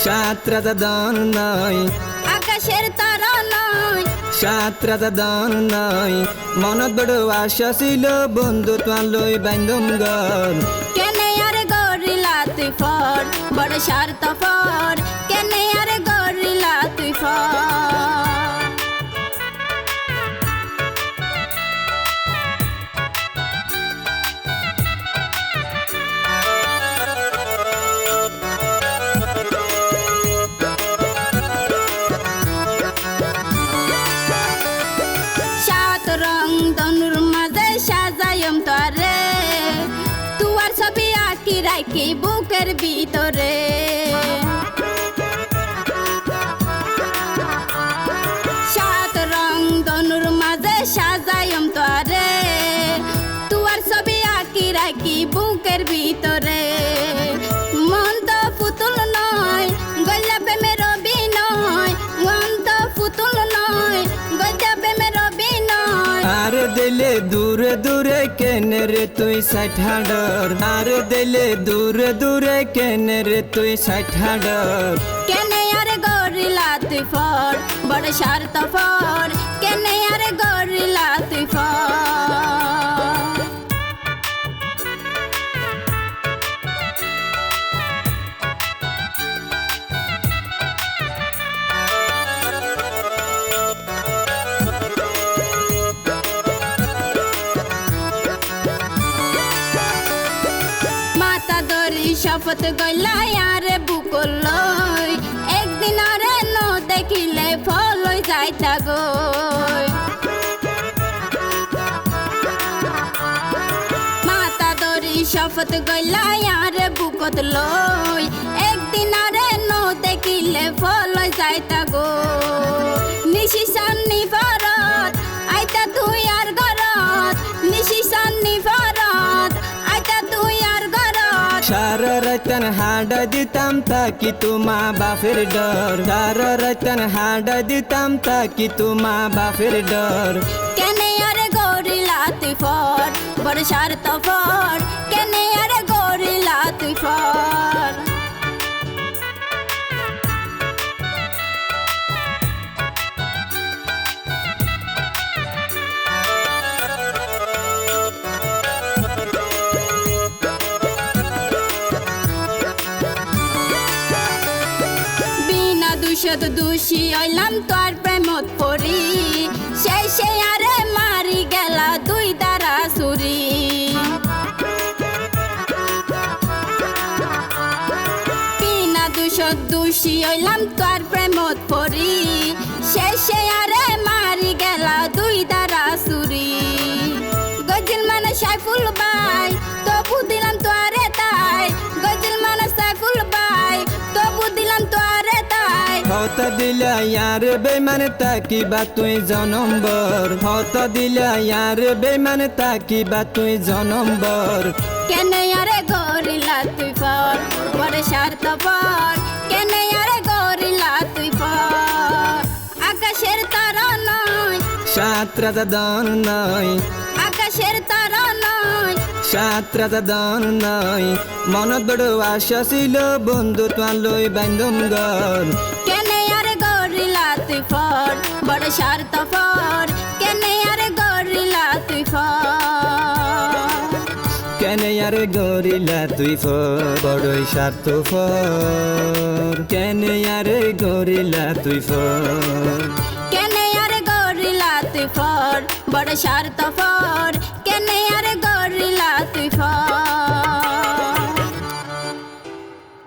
সাত রাজা দন নয় আকাশের তারা নয় সাত রাজা দন নয় মনত বড় আশা ছিল বন্ধু তোমার লই বান্ধব ঘর কেনে আর গরিলা তুই ফর বড় স্বার্থপর কেনে আর গরিলা তুই ফর সাত রং ধনুর মাঝে সাজায়ম তরে তুয়ার ছবি আঁকি রাখি বুকের ভিতরে সাত রং ধনুর মাঝে সাজায়ম তরে তুয়ার ছবি আঁকি রাখি বুকের ভিতরে মন তো পুতুল নয় গল্লা প্রেমের অভিনয় মন তো পুতুল নয় গল্লা প্রেমের অভিনয় আর দিলে দূরে দূরে কেনে রে তুই ষাঠাডর আর দিলে দূরে দূরে কেনে রে তুই ষাঠাডর কেনে আর গরিলা তুই ফর বড় স্বার্থপর কেনে আর গরিলা তুই ফর মাতা দরি শপথ গলায় আর বুকল লই একদিন আরে ন দেখিলে ফল হই যাইতা গই মাতা দরি শপথ গলায় আর বুকত লই একদিন আরে ন দেখিলে ফল হই যাইতা গো নিশিসান নিফারত আইতা তুই আর ঘরত নিশিসান নিফারত আইতা তুই আর ঘরত সারা রাতন হাডা দিতাম তাকি তোমা বাপের ডর সারা রাতন হাডা দিতাম তাকি তোমা বাপের ডর কেনে আর গরিলা তুই ফর বড় স্বার্থপর কেনে আর গরিলা তুই ফর বিনা দুষদ দোষী হইলাম তোর প্রেমত পড়ি শেষে আরে মারি গেলা দুই দ্বারা সুরি বিনা দুষদ দোষী হইলাম তোর প্রেমত পড়ি শেষে আরে মারি গেলা দুই দ্বারা সুরি গজিল মানে সাইফুল বাই তবু দিলাম তোরে তাই গজিল মানে সাইফুল বাই তবু দিলাম তোরে তাই হত দিলা ইয়ার বেমান তাকি বা তুই জনম্বর হত দিলা ইয়ার বেমান তাকি বা তুই জনম্বর কেনে আরে গরিলা তুই ফর বড় স্বার্থপর কেনে আরে গরিলা তুই ফর আকাশের তারা নয় সাত রাজা দন নয় আকাশের তারা নয় সাত রাজা দন নয় মনত বড় আশা ছিল বন্ধু তোমার লই বান্ধব ঘর কেনে আরে গরিলা তুই ফর বড় স্বার্থপর কেনে আরে গরিলা তুই ফর কেনে আর গরিলা তুই ফর বড়ই স্বার্থপর কেনে আর গরিলা তুই ফর কেনে আরে গরিলা তুই ফর বড় স্বার্থপর